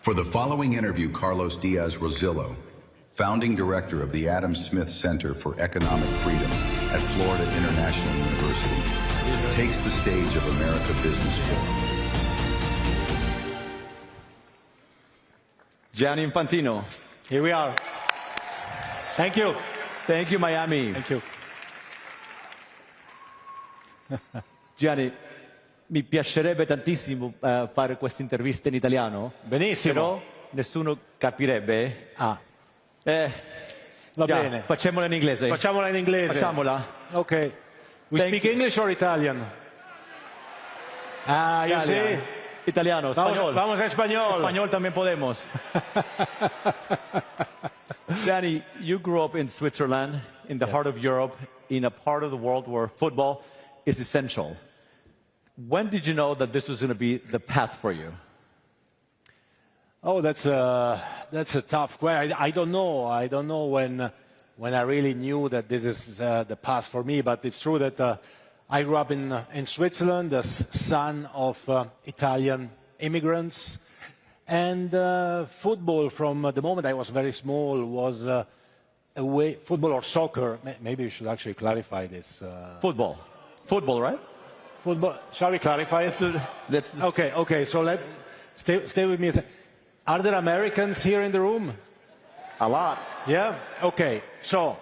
For the following interview, Carlos Diaz-Rosillo, founding director of the Adam Smith Center for Economic Freedom at Florida International University, takes the stage of America Business Forum. Gianni Infantino. Here we are. Thank you. Thank you, Miami. Thank you. Gianni, mi piacerebbe tantissimo fare questa intervista in italiano. Benissimo. Però nessuno capirebbe. Va bene. Facciamola in inglese. Facciamola in inglese. Facciamola. Ok. We speak English or Italian? You see? Italiano, español. Vamos a español. Español también podemos. Gianni, you grew up in Switzerland, in the heart of Europe, in a part of the world where football is essential. When did you know that this was going to be the path for you? Oh, that's a tough question. I don't know. I don't know when I really knew that this is the path for me. But it's true that I grew up in Switzerland, the son of Italian immigrants. And football, from the moment I was very small, was a way, football or soccer. Maybe we should actually clarify this. Football. Football, right? Football. Shall we clarify it? Okay. So stay with me a second. Are there Americans here in the room? A lot. Yeah? Okay. So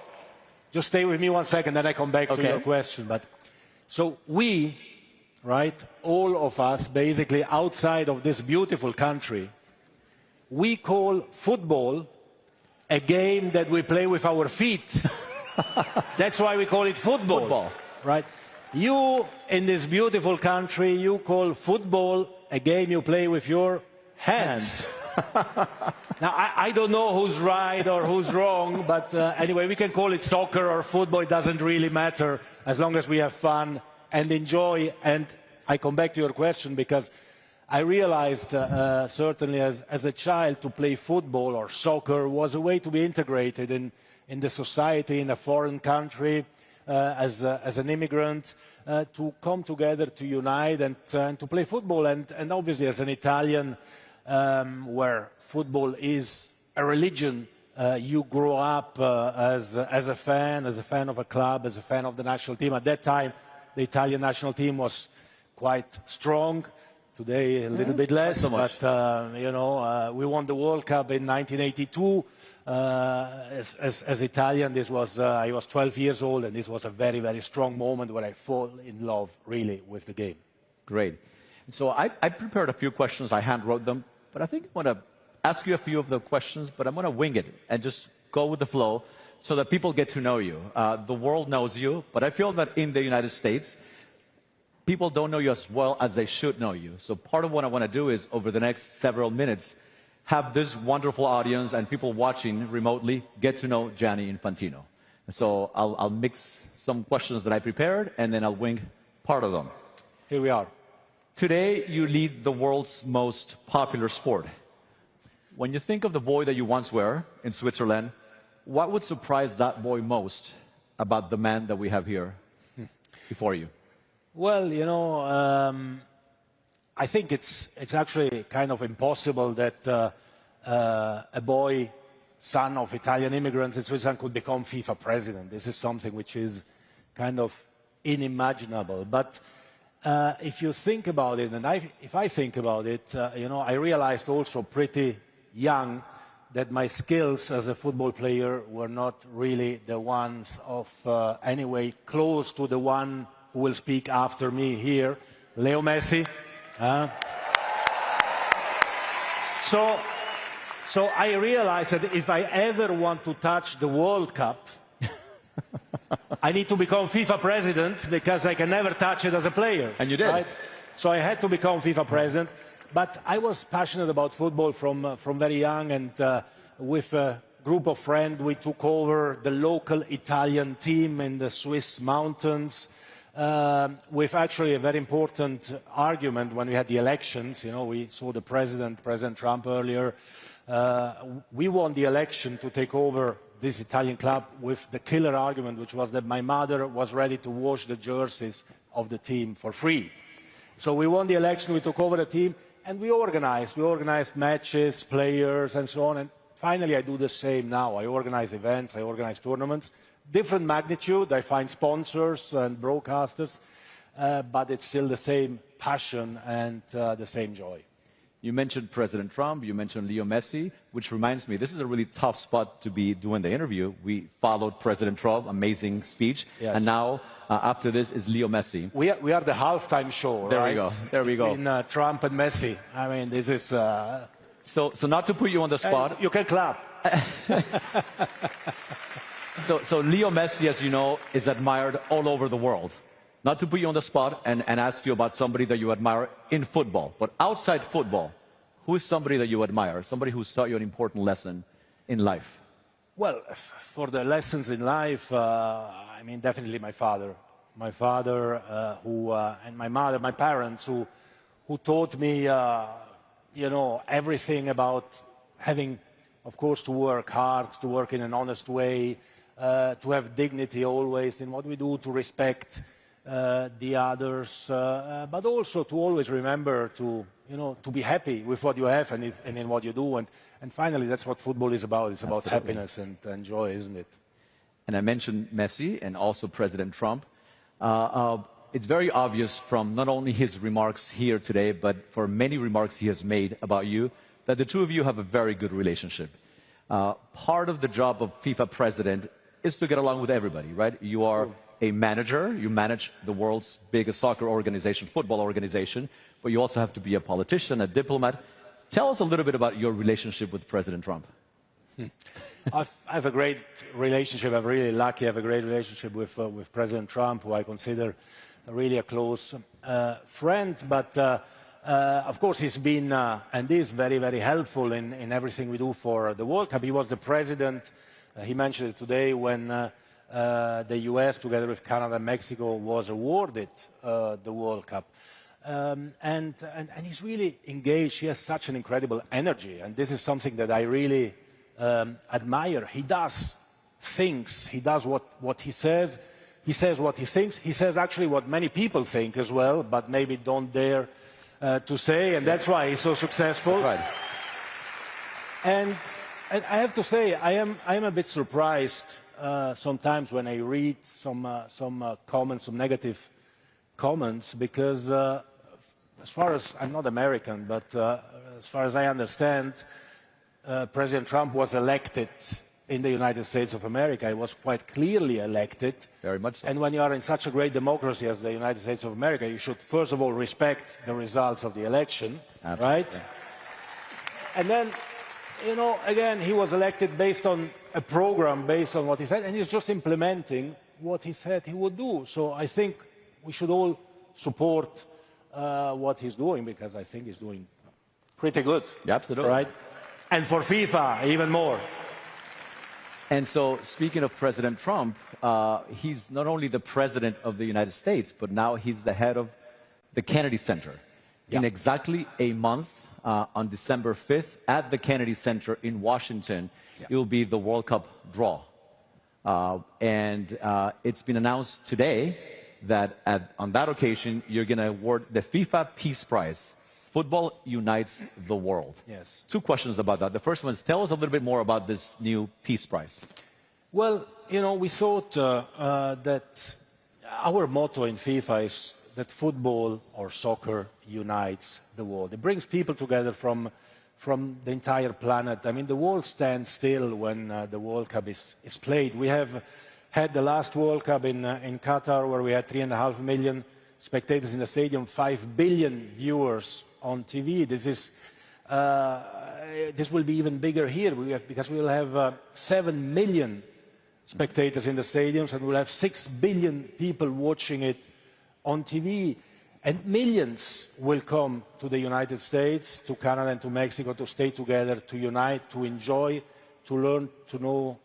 just stay with me 1 second, then I come back to your question. But so we, right, all of us, basically outside of this beautiful country, we call football a game that we play with our feet. That's why we call it football. Right? You, in this beautiful country, you call football a game you play with your hands. Now, I don't know who's right or who's wrong, but anyway, we can call it soccer or football. It doesn't really matter as long as we have fun and enjoy. And I come back to your question because I realized, certainly as a child, to play football or soccer was a way to be integrated in the society, in a foreign country, as an immigrant, to come together, to unite and to play football. And obviously, as an Italian, where football is a religion, you grow up as a fan of a club, as a fan of the national team. At that time, the Italian national team was quite strong. Today, a little bit less, but we won the World Cup in 1982. As Italian, this was I was 12 years old, and this was a very, very strong moment where I fall in love, really, with the game. Great. So I prepared a few questions. I hand wrote them, but I think I want to ask you a few of the questions, but I'm going to wing it and just go with the flow so that people get to know you. The world knows you, but I feel that in the United States, people don't know you as well as they should know you. So part of what I want to do is, over the next several minutes, have this wonderful audience and people watching remotely get to know Gianni Infantino. So I'll mix some questions that I prepared, and then I'll wing part of them. Here we are. Today, you lead the world's most popular sport. When you think of the boy that you once were in Switzerland, what would surprise that boy most about the man that we have here before you? Well, I think it's actually kind of impossible that a boy, son of Italian immigrants in Switzerland, could become FIFA president. This is something which is kind of unimaginable. But if you think about it, and if I think about it, I realized also pretty young that my skills as a football player were not really the ones of anyway close to the one who will speak after me here, Lionel Messi. So I realized that if I ever want to touch the World Cup, I need to become FIFA president because I can never touch it as a player. And you did. Right? So I had to become FIFA president. But I was passionate about football from very young, and with a group of friends, we took over the local Italian team in the Swiss mountains. With actually a very important argument when we had the elections. We saw the President Trump earlier. We won the election to take over this Italian club with the killer argument, which was that my mother was ready to wash the jerseys of the team for free. So we won the election, we took over the team, we organized matches, players, and so on. And finally, I do the same now. I organize events, I organize tournaments, different magnitude. I find sponsors and broadcasters, but it's still the same passion and the same joy. You mentioned President Trump, you mentioned Leo Messi, which reminds me, this is a really tough spot to be doing the interview. We followed President Trump, amazing speech, yes. And now, after this, is Leo Messi. We are the halftime show, there right? We go. There we go. Between Trump and Messi. I mean, this is... So not to put you on the spot... You can clap. So Leo Messi, as you know, is admired all over the world. Not to put you on the spot and ask you about somebody that you admire in football, but outside football, who is somebody that you admire, somebody who taught you an important lesson in life? Well, for the lessons in life, I mean, definitely my father. My father, and my mother, my parents, who taught me, you know, everything about having, of course, to work hard, to work in an honest way, to have dignity always in what we do, to respect the others, but also to always remember to, you know, to be happy with what you have and in what you do. And finally, that's what football is about. It's about happiness and joy, isn't it? And I mentioned Messi and also President Trump. It's very obvious from not only his remarks here today, but for many remarks he has made about you, that the two of you have a very good relationship. Part of the job of FIFA President is to get along with everybody, right? You are a manager, you manage the world's biggest soccer organization, football organization, but you also have to be a politician, a diplomat. Tell us a little bit about your relationship with President Trump. I have a great relationship. I'm really lucky. I have a great relationship with President Trump, who I consider really a close friend. But of course, he's been and is very, very helpful in everything we do for the World Cup. He was the president. He mentioned it today when the US, together with Canada and Mexico, was awarded the World Cup. And he's really engaged. He has such an incredible energy, and this is something that I really admire. He does things. He does what he says. He says what he thinks. He says actually what many people think as well, but maybe don't dare to say, and that's why he's so successful. Right. And I have to say, I am a bit surprised sometimes when I read some comments, some negative comments, because as far as, I'm not American, but as far as I understand, President Trump was elected in the United States of America. He was quite clearly elected. Very much so. And when you are in such a great democracy as the United States of America, you should first of all respect the results of the election, absolutely, right? And then, you know, again, he was elected based on a program, based on what he said, and he's just implementing what he said he would do. So I think we should all support what he's doing, because I think he's doing pretty good. Yeah, absolutely. Right? And for FIFA, even more. And so, speaking of President Trump, he's not only the president of the United States, but now he's the head of the Kennedy Center. Yeah. In exactly a month, on December 5th, at the Kennedy Center in Washington, yeah, it will be the World Cup draw. And it's been announced today that on that occasion, you're going to award the FIFA Peace Prize. Football unites the world. Yes. Two questions about that. The first one is, tell us a little bit more about this new Peace Prize. Well, you know, we thought that our motto in FIFA is that football or soccer unites the world. It brings people together from the entire planet. I mean, the world stands still when the World Cup is played. We have had the last World Cup in Qatar, where we had 3.5 million spectators in the stadium, 5 billion viewers on TV. This will be even bigger here, because we will have 7 million spectators in the stadiums, and we'll have 6 billion people watching it on TV. And millions will come to the United States, to Canada and to Mexico to stay together, to unite, to enjoy, to learn to know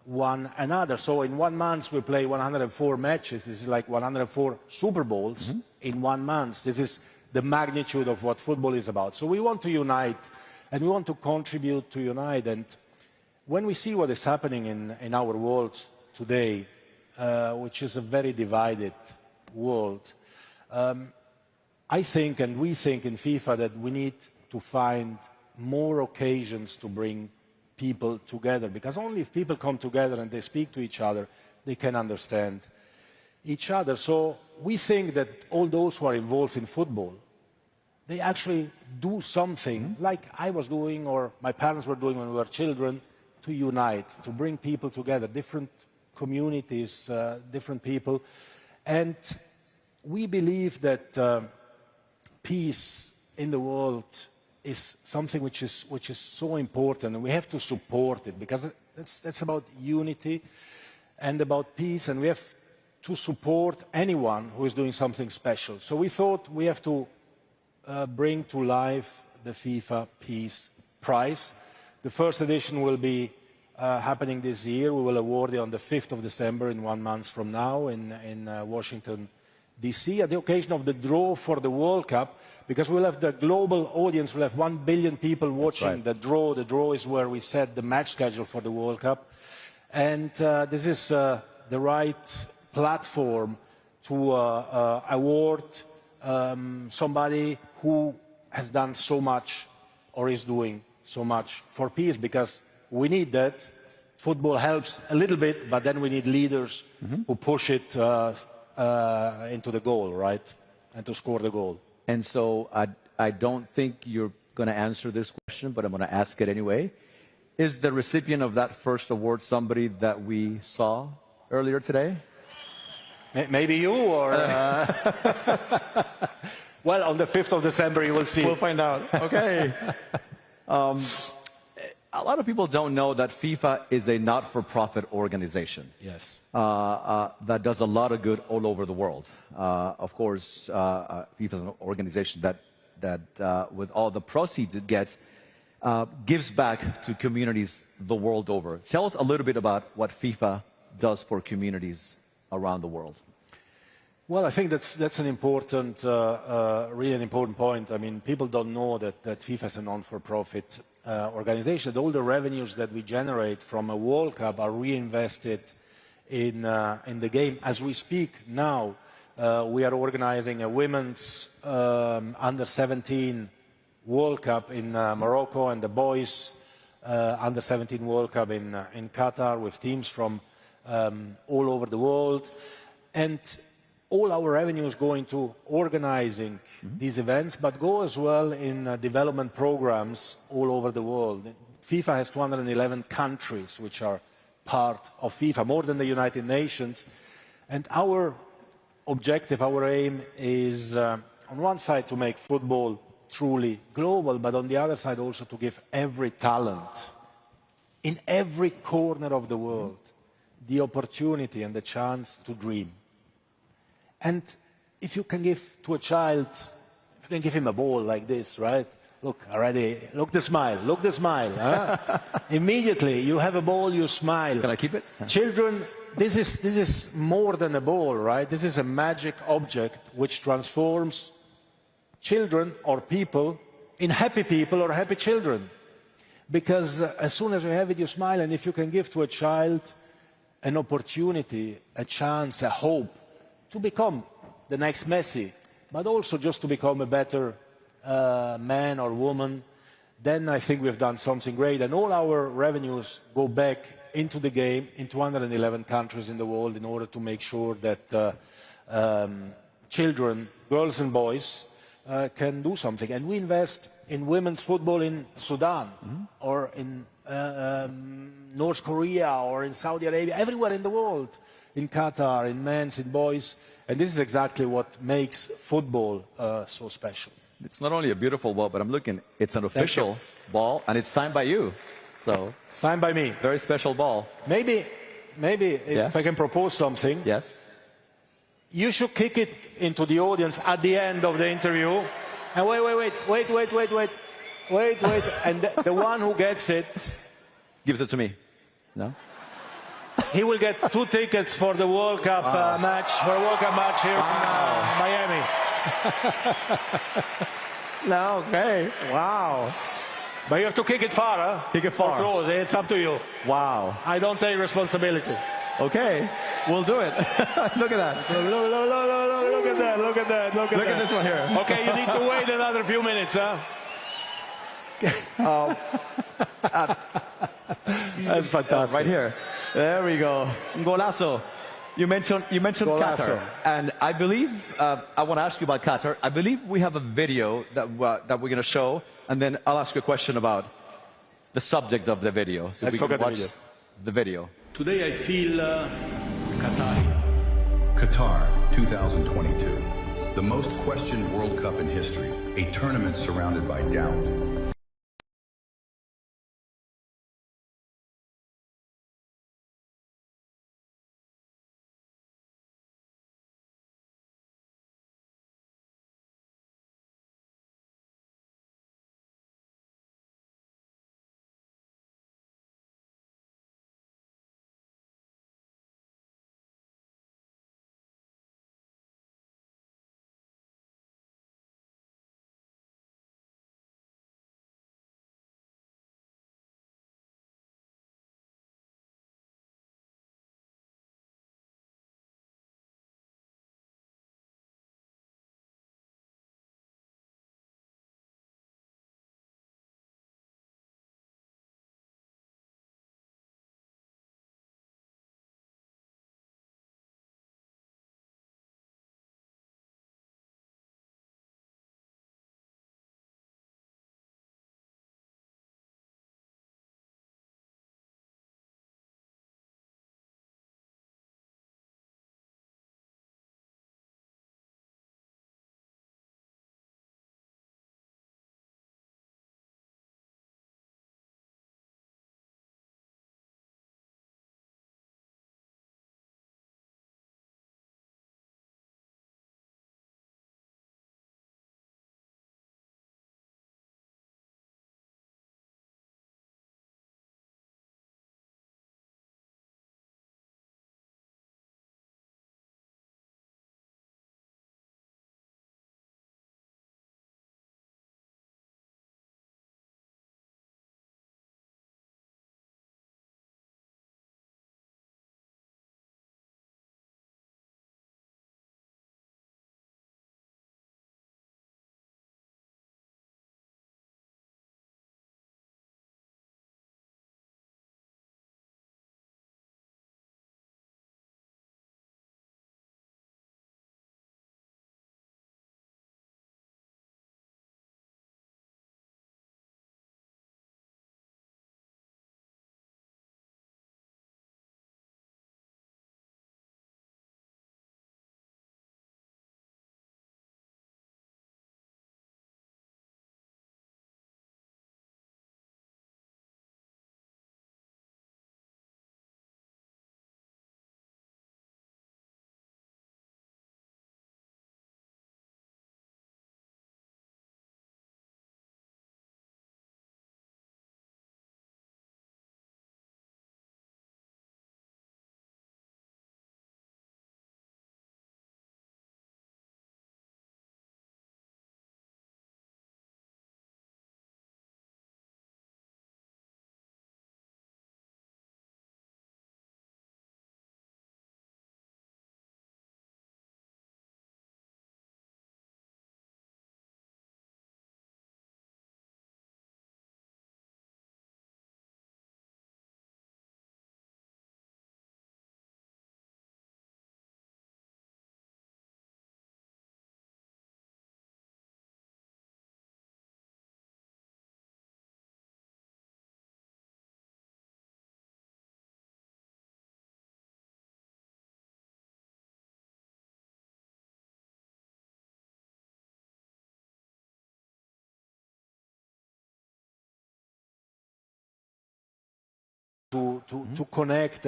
one another. So in 1 month we play 104 matches. This is like 104 Super Bowls in 1 month. This is the magnitude of what football is about. So we want to unite, and we want to contribute to unite. And when we see what is happening in our world today, which is a very divided world, I think, and we think in FIFA, that we need to find more occasions to bring people together, because only if people come together and they speak to each other, they can understand each other. So we think that all those who are involved in football, they actually do something like I was doing or my parents were doing when we were children, to unite, to bring people together, different communities, different people. And we believe that peace in the world is something which is so important, and we have to support it, because that's about unity and about peace, and we have to support anyone who is doing something special. So we thought we have to bring to life the FIFA Peace Prize. The first edition will be happening this year. We will award it on the 5th of December, in 1 month from now, in Washington, D.C., at the occasion of the draw for the World Cup, because we'll have the global audience, we'll have 1 billion people watching the draw. The draw is where we set the match schedule for the World Cup. And this is the right platform to award somebody who has done so much or is doing so much for peace, because we need that. Football helps a little bit, but then we need leaders who push it into the goal, right? And to score the goal. And so I don't think you're going to answer this question, but I'm going to ask it anyway. Is the recipient of that first award somebody that we saw earlier today? Maybe you, or... Well, on the 5th of December, you will see. We'll find out. Okay. A lot of people don't know that FIFA is a not-for-profit organization. Yes. That does a lot of good all over the world. Of course, FIFA is an organization that with all the proceeds it gets, gives back to communities the world over. Tell us a little bit about what FIFA does for communities around the world. Well, I think that's an important, really an important point. I mean, people don't know that FIFA is a non-for-profit organization. All the revenues that we generate from a World Cup are reinvested in the game. As we speak now, we are organizing a women's under-17 World Cup in Morocco, and the boys under-17 World Cup in Qatar, with teams from all over the world. And all our revenues go into organizing these events, but go as well in development programs all over the world. FIFA has 211 countries which are part of FIFA, more than the United Nations. And our objective, our aim is, on one side, to make football truly global, but on the other side also to give every talent in every corner of the world the opportunity and the chance to dream. And if you can give to a child, if you can give him a ball like this, right? Look, already, look the smile, look the smile. Huh? Immediately, you have a ball, you smile. Can I keep it? Children, this is more than a ball, right? This is a magic object which transforms children or people in happy people or happy children. Because as soon as you have it, you smile. And if you can give to a child an opportunity, a chance, a hope, to become the next Messi, but also just to become a better man or woman, then I think we've done something great. And all our revenues go back into the game in 211 countries in the world in order to make sure that children, girls and boys, can do something. And we invest in women's football in Sudan or in North Korea or in Saudi Arabia, everywhere in the world. In Qatar, in men's, in boys, and this is exactly what makes football so special. It's not only a beautiful ball, but I'm looking, it's an official ball, and it's signed by you. So signed by me. Very special ball. Maybe if I can propose something. Yes. You should kick it into the audience at the end of the interview. And wait, and the one who gets it gives it to me. No? He will get 2 tickets for the World Cup match, for a World Cup match here in Miami. No, okay. Wow. But you have to kick it far, huh? Kick it far. Or close. It's up to you. Wow. I don't take responsibility. Okay, we'll do it. Look at that. Look at that, look at that, look at that. Look at this one here. Okay, you need to wait another few minutes, huh? That's fantastic. Right here. There we go. Golazo. You mentioned Qatar, and I believe I want to ask you about Qatar. I believe we have a video that we're going to show, and then I'll ask you a question about the subject of the video. So Let's we can look at watch the video. Today I feel Qatari. Qatar 2022, the most questioned World Cup in history, a tournament surrounded by doubt. To connect.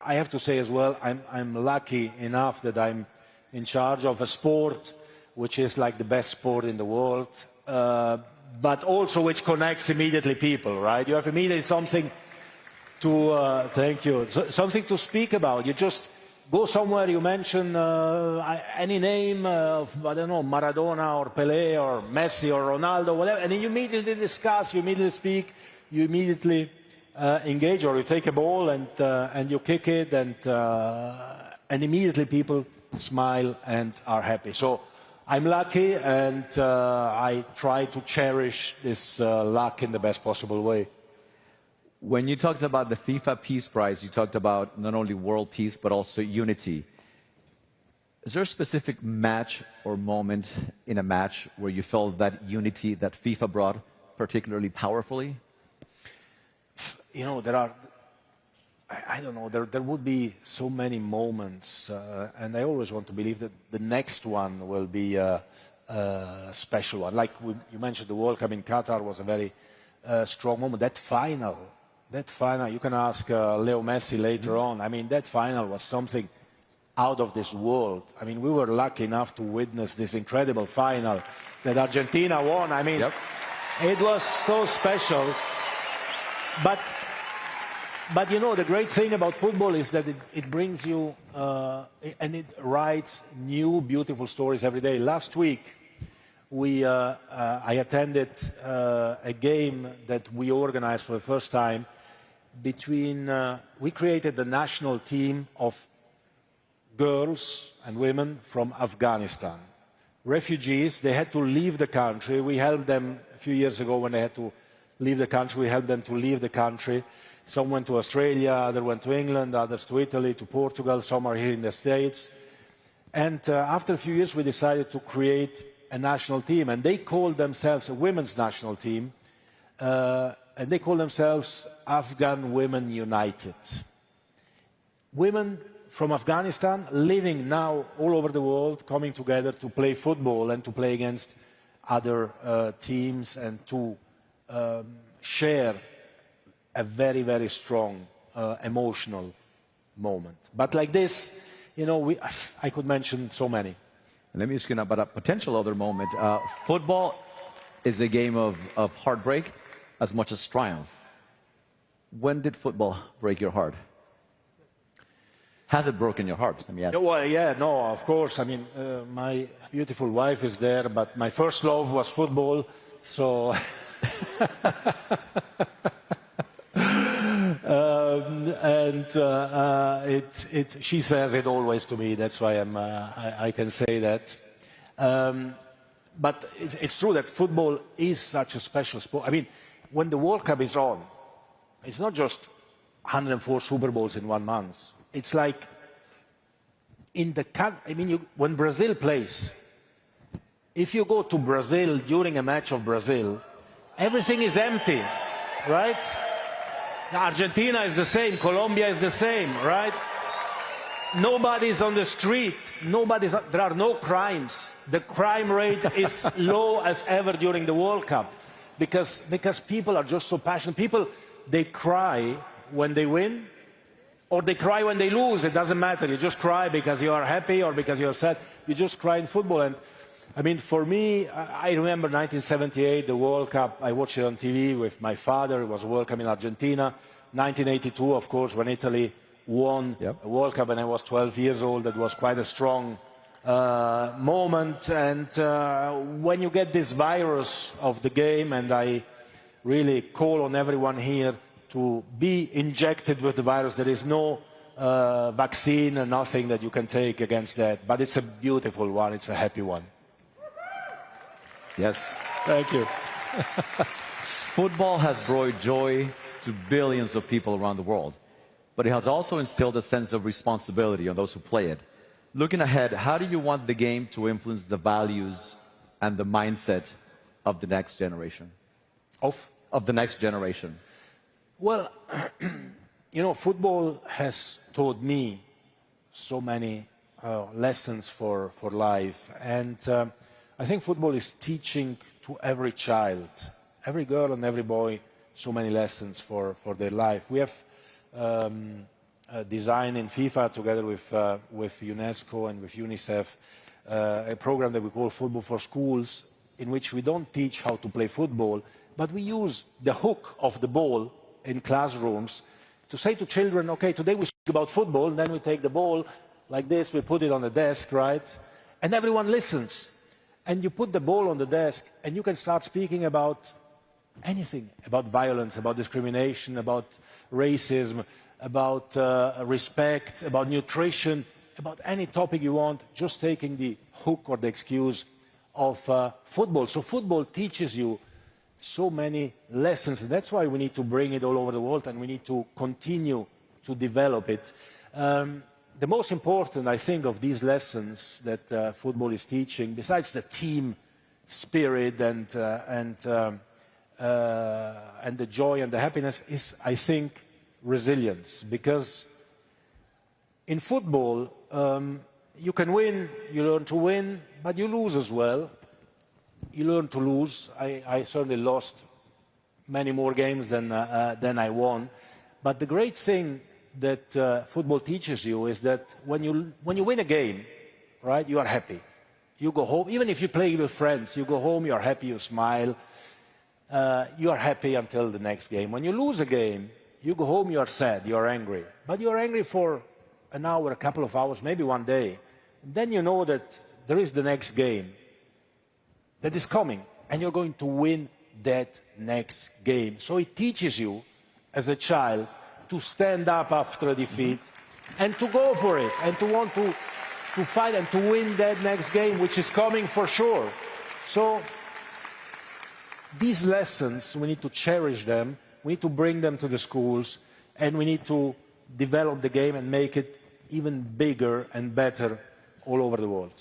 I have to say as well, I'm lucky enough that I'm in charge of a sport which is like the best sport in the world, but also which connects immediately people, right? You have immediately something to, thank you, something to speak about. You just go somewhere, you mention any name of, I don't know, Maradona or Pelé or Messi or Ronaldo, whatever, and then you immediately discuss, you immediately speak, you immediately engage, or you take a ball and you kick it, and immediately people smile and are happy. So I'm lucky, and I try to cherish this luck in the best possible way. When you talked about the FIFA Peace Prize, you talked about not only world peace, but also unity. Is there a specific match or moment in a match where you felt that unity that FIFA brought particularly powerfully? You know, there are, I don't know, there would be so many moments, and I always want to believe that the next one will be a special one. Like you mentioned, the World Cup in Qatar was a very strong moment. That final, you can ask Leo Messi later on. I mean, that final was something out of this world. I mean, we were lucky enough to witness this incredible final that Argentina won. I mean, it was so special. But you know, the great thing about football is that it brings you, and it writes new, beautiful stories every day. Last week, I attended a game that we organized for the first time between, we created the national team of girls and women from Afghanistan. Refugees, they had to leave the country. We helped them a few years ago when they had to leave the country. We helped them to leave the country. Some went to Australia, others went to England, others to Italy, to Portugal, some are here in the States. And after a few years, we decided to create a national team. And they called themselves a women's national team. And they call themselves Afghan Women United. Women from Afghanistan living now all over the world, coming together to play football and to play against other teams and to share a very, very strong emotional moment. But like this, you know, I could mention so many. Let me ask you about a potential other moment. Football is a game of heartbreak as much as triumph. When did football break your heart? Has it broken your heart? Let me ask. Well, yeah, no, of course. I mean, my beautiful wife is there, but my first love was football, so... she says it always to me. That's why I can say that. But it's true that football is such a special sport. I mean, when the World Cup is on, it's not just 104 Super Bowls in 1 month. It's like when Brazil plays, if you go to Brazil during a match of Brazil, everything is empty, right? Now, Argentina is the same, Colombia is the same, right? Nobody's on the street, there are no crimes. The crime rate is low as ever during the World Cup because people are just so passionate. People, they cry when they win or they cry when they lose. It doesn't matter. You just cry because you are happy or because you're sad. You just cry in football. And I mean, for me, I remember 1978, the World Cup. I watched it on TV with my father. It was a World Cup in Argentina. 1982, of course, when Italy won a World Cup, and I was 12 years old. That was quite a strong moment. And when you get this virus of the game, and I really call on everyone here to be injected with the virus. There is no vaccine or nothing that you can take against that. But it's a beautiful one. It's a happy one. Yes. Thank you. Football has brought joy to billions of people around the world, but it has also instilled a sense of responsibility on those who play it. Looking ahead, how do you want the game to influence the values and the mindset of the next generation? Of the next generation? Well, you know, football has taught me so many lessons for life, and I think football is teaching to every child, every girl and every boy, so many lessons for their life. We have designed in FIFA, together with UNESCO and with UNICEF, a program that we call Football for Schools, in which we don't teach how to play football, but we use the hook of the ball in classrooms to say to children, okay, today we speak about football, and then we take the ball like this, we put it on the desk, right? And everyone listens. And you put the ball on the desk, and you can start speaking about anything, about violence, about discrimination, about racism, about respect, about nutrition, about any topic you want, just taking the hook or the excuse of football. So football teaches you so many lessons. That's why we need to bring it all over the world, and we need to continue to develop it. The most important, I think, of these lessons that football is teaching, besides the team spirit and the joy and the happiness, is, I think, resilience. Because in football, you can win, you learn to win, but you lose as well. You learn to lose. I certainly lost many more games than I won. But the great thing that football teaches you is that when you win a game, right, you are happy. You go home, even if you play with friends, you go home, you are happy, you smile. You are happy until the next game. When you lose a game, you go home, you are sad, you are angry. But you are angry for an hour, a couple of hours, maybe one day. Then you know that there is the next game that is coming, and you're going to win that next game. So it teaches you, as a child, to stand up after a defeat and to go for it and to want to fight and to win that next game, which is coming for sure. So these lessons, we need to cherish them, we need to bring them to the schools, and we need to develop the game and make it even bigger and better all over the world.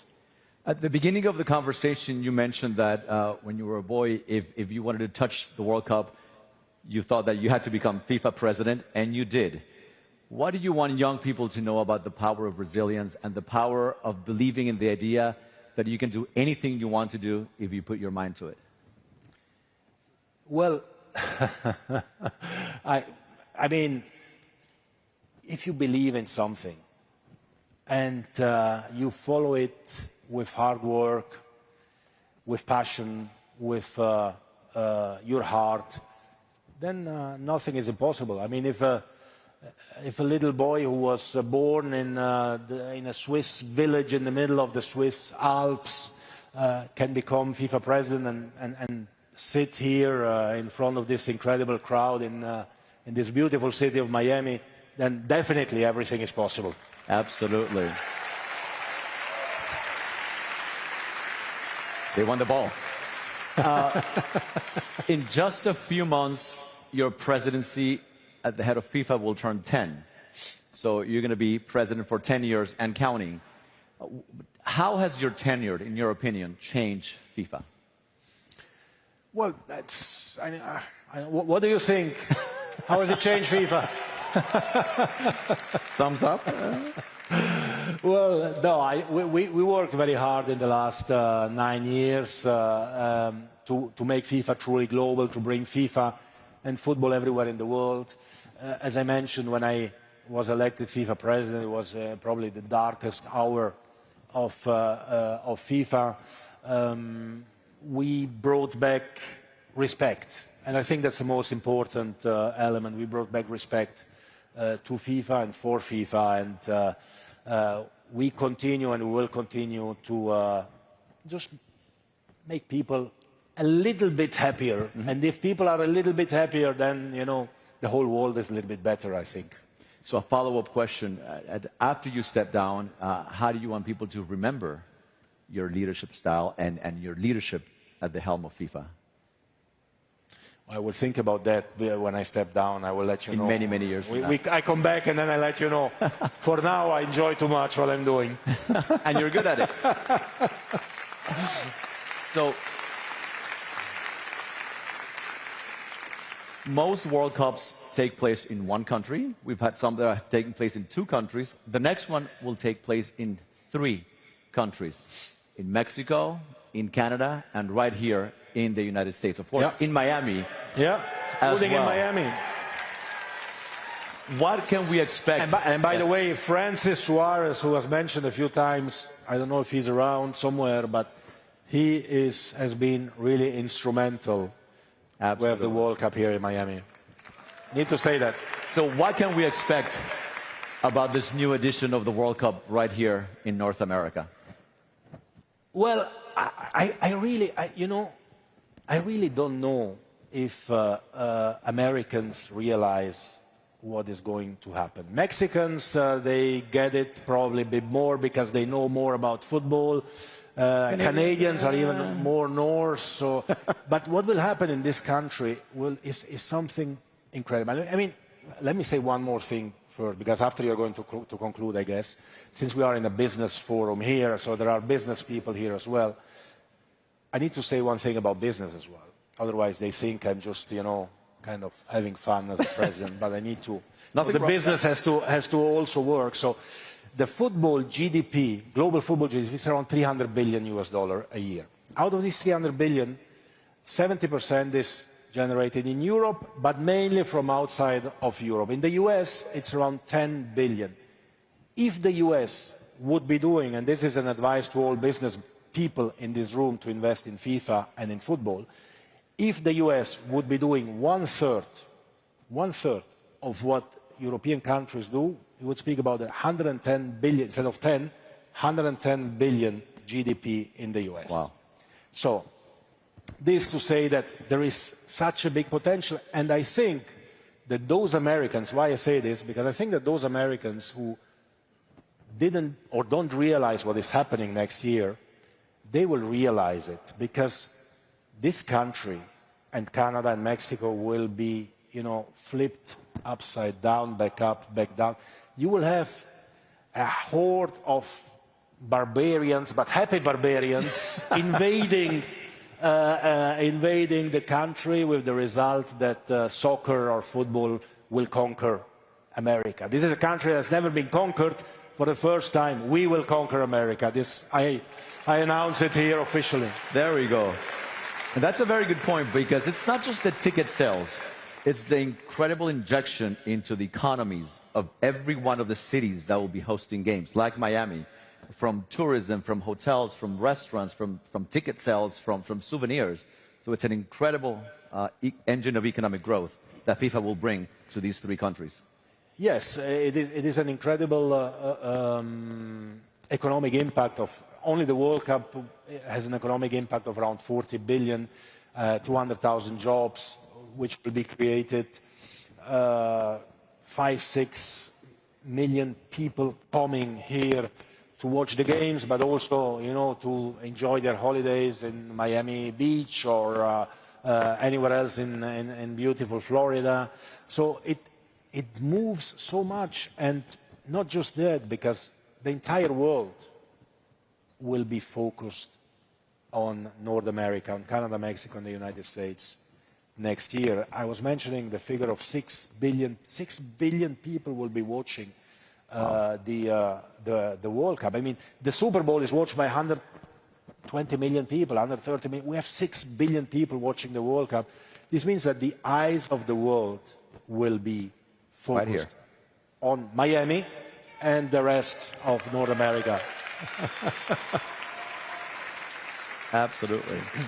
At the beginning of the conversation, you mentioned that when you were a boy, if you wanted to touch the World Cup, you thought that you had to become FIFA president, and you did. What do you want young people to know about the power of resilience and the power of believing in the idea that you can do anything you want to do if you put your mind to it? Well, I mean, if you believe in something and you follow it with hard work, with passion, with your heart, then nothing is impossible. I mean, if a little boy who was born in a Swiss village in the middle of the Swiss Alps can become FIFA president and sit here in front of this incredible crowd in this beautiful city of Miami, then definitely everything is possible. Absolutely. They won the ball. In just a few months, your presidency at the head of FIFA will turn 10. So you're going to be president for 10 years and counting. How has your tenure, in your opinion, changed FIFA? Well, that's... what do you think? How has it changed FIFA? Thumbs up? Well, no, we worked very hard in the last 9 years to make FIFA truly global, to bring FIFA and football everywhere in the world. As I mentioned, when I was elected FIFA president, it was probably the darkest hour of FIFA. We brought back respect, and I think that's the most important element. We brought back respect to FIFA and for FIFA, and we continue and we will continue to just make people a little bit happier. Mm-hmm. And if people are a little bit happier, then, you know, the whole world is a little bit better, I think. So a follow-up question. After you step down, how do you want people to remember your leadership style and your leadership at the helm of FIFA? I will think about that when I step down. I will let you know. In many, many years from now. I come back and then I let you know. For now, I enjoy too much what I'm doing. And you're good at it. So, most World Cups take place in one country. We've had some that have taken place in 2 countries. The next one will take place in 3 countries. In Mexico, in Canada, and right here in the United States. Of course, in Miami. Yeah, including in Miami. What can we expect? And by the way, Francis Suarez, who was mentioned a few times, I don't know if he's around somewhere, but he has been really instrumental with the World Cup here in Miami. Need to say that. So what can we expect about this new edition of the World Cup right here in North America? Well, I really don't know if Americans realize what is going to happen. Mexicans, they get it probably a bit more because they know more about football. Canadians are even more north. So, but what will happen in this country is something incredible. I mean, let me say one more thing first, because after you're going to conclude, I guess, since we are in a business forum here, so there are business people here as well. I need to say one thing about business as well. Otherwise, they think I'm just, you know, kind of having fun as a president, but I need to. The business has to also work. So the football GDP, global football GDP, is around $300 billion a year. Out of these 300 billion, 70% is generated in Europe, but mainly from outside of Europe. In the US, it's around 10 billion. If the US would be doing, and this is an advice to all business people in this room to invest in FIFA and in football, if the US would be doing one-third of what European countries do, we would speak about 110 billion, instead of 10, 110 billion GDP in the US. Wow. So, this to say that there is such a big potential, and I think that those Americans, why I say this, because I think that those Americans who didn't or don't realize what is happening next year, they will realize it, because this country and Canada and Mexico will be, you know, flipped upside down, back up, back down. You will have a horde of barbarians, but happy barbarians, invading the country, with the result that soccer or football will conquer America. This is a country that's never been conquered. For the first time, we will conquer America. This, I announce it here officially. There we go. And that's a very good point, because it's not just the ticket sales. It's the incredible injection into the economies of every one of the cities that will be hosting games, like Miami, from tourism, from hotels, from restaurants, from ticket sales, from souvenirs. So it's an incredible engine of economic growth that FIFA will bring to these three countries. Yes, it is an incredible economic impact of. Only the World Cup has an economic impact of around 40 billion, 200,000 jobs, which will be created, 5-6 million people coming here to watch the games, but also, you know, to enjoy their holidays in Miami Beach or anywhere else in beautiful Florida. So it moves so much, and not just that, because the entire world will be focused on North America, on Canada, Mexico, and the United States next year. I was mentioning the figure of 6 billion. 6 billion people will be watching the World Cup. I mean, the Super Bowl is watched by 120 million people, 130 million. We have 6 billion people watching the World Cup. This means that the eyes of the world will be focused on Miami and the rest of North America. Absolutely. I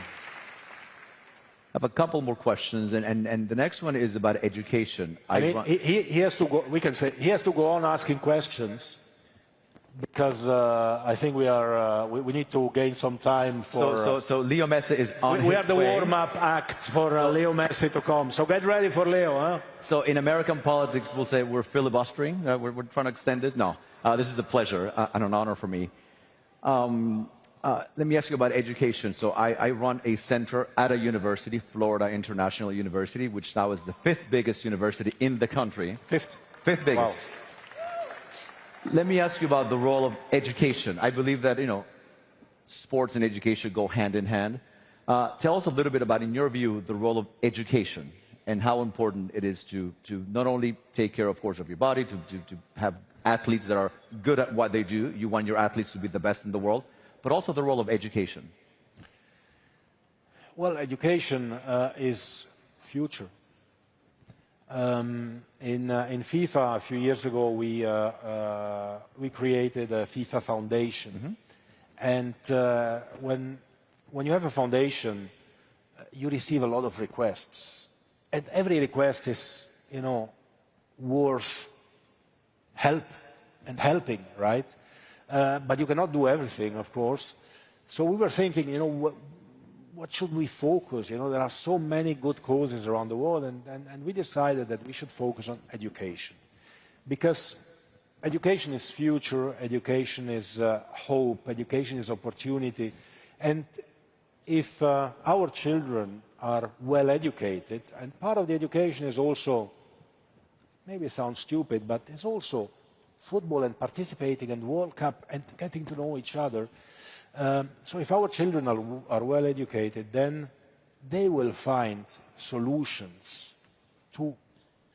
have a couple more questions, and the next one is about education. He has to go. We can say he has to go on asking questions, because I think we need to gain some time for. So Leo Messi is on his way. We have the warm-up act for Leo Messi to come. So get ready for Leo, huh? So in American politics, we'll say we're filibustering. We're trying to extend this. No, this is a pleasure and an honor for me. Let me ask you about education. So I run a center at a university, Florida International University, which now is the 5th biggest university in the country. Fifth biggest. Wow. Let me ask you about the role of education. I believe that, you know, sports and education go hand in hand. Tell us a little bit about, in your view, the role of education and how important it is to not only take care, of course, of your body, to have athletes that are good at what they do. You want your athletes to be the best in the world, but also the role of education. Well, education is future. In FIFA, a few years ago, we created a FIFA Foundation. And when you have a foundation, you receive a lot of requests. And every request is, you know, worth help and helping, right? But you cannot do everything, of course. So we were thinking, you know, what should we focus? You know, there are so many good causes around the world, and we decided that we should focus on education. Because education is future, education is hope, education is opportunity. And if our children are well educated, and part of the education is also, maybe it sounds stupid, but it's also football and participating in the World Cup and getting to know each other. So if our children are well educated, then they will find solutions to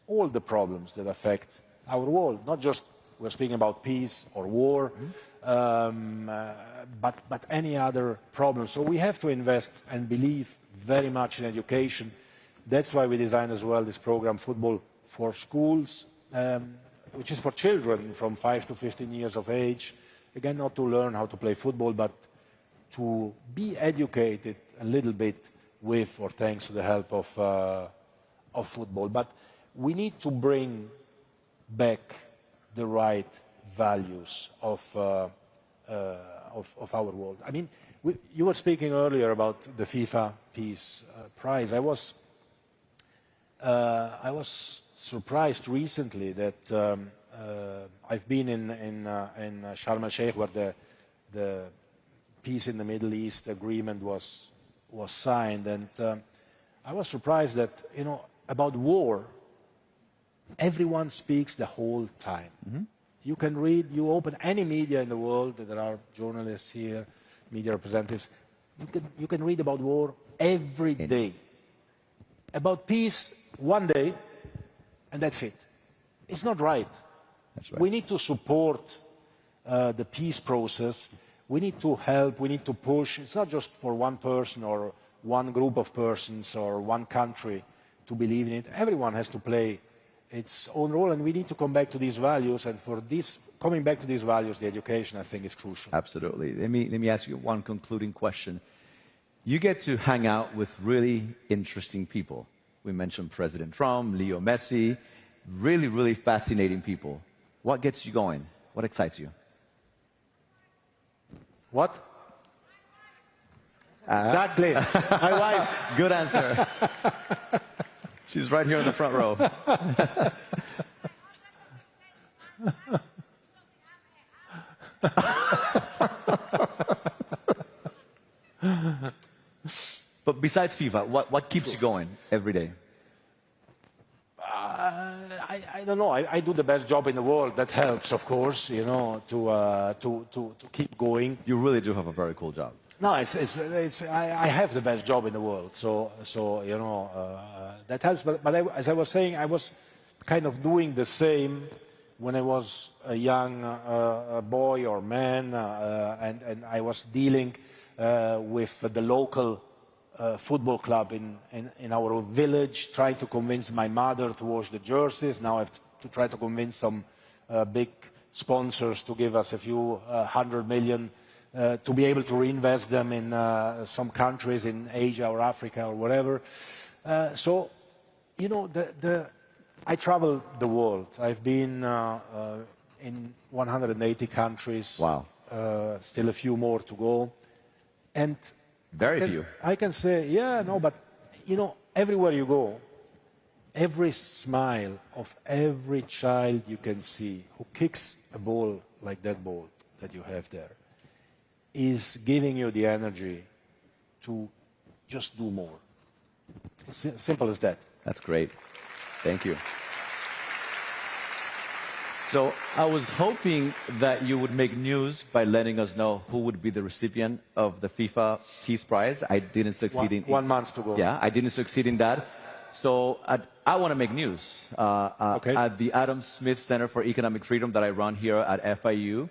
all the problems that affect our world. Not just we're speaking about peace or war, but any other problem. So we have to invest and believe very much in education. That's why we designed as well this program, Football for Schools, which is for children from 5 to 15 years of age. Again, not to learn how to play football, but to be educated a little bit with or thanks to the help of football. But we need to bring back the right values of our world. I mean, you were speaking earlier about the FIFA Peace Prize. I was surprised recently that I've been in Sharm el-Sheikh, where the peace in the Middle East agreement was signed, and I was surprised that, you know, about war, everyone speaks the whole time. Mm-hmm. You can read, you open any media in the world, there are journalists here, media representatives, you can read about war every day. About peace, one day, and that's it. It's not right. That's right. We need to support the peace process. We need to help, we need to push. It's not just for one person or one group of persons or one country to believe in it. Everyone has to play its own role, and we need to come back to these values. And for this, coming back to these values, the education, I think, is crucial. Absolutely. Let me ask you one concluding question. You get to hang out with really interesting people. We mentioned President Trump, Lionel Messi, really, really fascinating people. What gets you going? What excites you? What? Exactly. My wife. Good answer. She's right here in the front row. But besides FIFA, what keeps you going every day? I don't know. I do the best job in the world. That helps, of course, you know, to keep going. You really do have a very cool job. No, I have the best job in the world, so you know, that helps. But as I was saying, I was kind of doing the same when I was a young boy or man, and I was dealing with the local football club in our village, trying to convince my mother to wash the jerseys. Now I have to try to convince some big sponsors to give us a few 100 million to be able to reinvest them in some countries in Asia or Africa or whatever. So, you know, I travel the world. I've been in 180 countries. Wow. Still a few more to go. And very few. I can say, yeah, no, but, you know, everywhere you go, every smile of every child you can see who kicks a ball like that ball that you have there is giving you the energy to just do more. It's simple as that. That's great. Thank you. So I was hoping that you would make news by letting us know who would be the recipient of the FIFA Peace Prize. I didn't succeed in... 1 month to go. Yeah, I didn't succeed in that. So I want to make news. Okay. At the Adam Smith Center for Economic Freedom that I run here at FIU,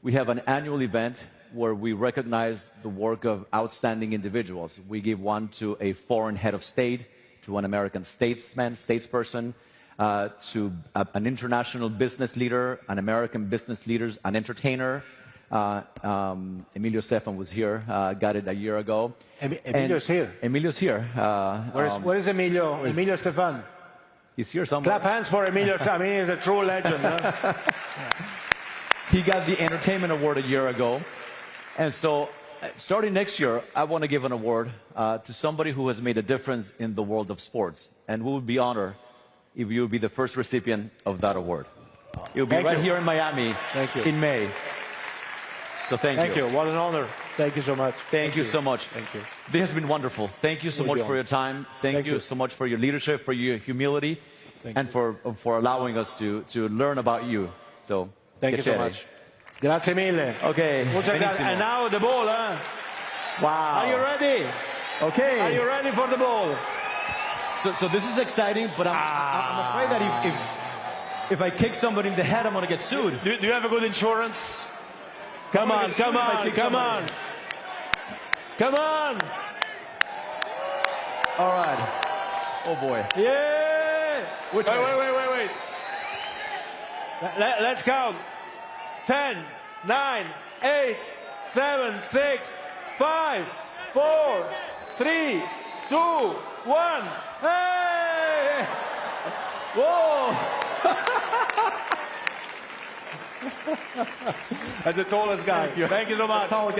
we have an annual event where we recognize the work of outstanding individuals. We give one to a foreign head of state, to an American statesman, statesperson, to an international business leader, an American business leader, an entertainer. Emilio Stefan was here, got it a year ago. Emilio's here. Emilio's here. Where is Emilio? Emilio Stefan. He's here somewhere. Clap hands for Emilio. I mean, he's a true legend. Huh? He got the Entertainment Award a year ago. And so starting next year, I want to give an award to somebody who has made a difference in the world of sports. And we would be honored if you would be the first recipient of that award. It will be right here in Miami in May. So thank you. Thank you. What an honor. Thank you so much. Thank you so much. Thank you. This has been wonderful. Thank you so much for your time. Thank you so much for your leadership, for your humility, and for allowing us to learn about you. So thank you so much. Grazie mille. Okay. And now the ball, huh? Wow. Are you ready? Okay. Are you ready for the ball? So this is exciting, but I'm afraid that if I kick somebody in the head, I'm going to get sued. Do you have a good insurance? Come on, come on, come on. Come on. All right. Oh, boy. Yeah. Wait. Let's count. 10, 9, 8, 7, 6, 5, 4, 3, 2, 1. Hey! Whoa! That's the tallest guy. Thank you so much. Thank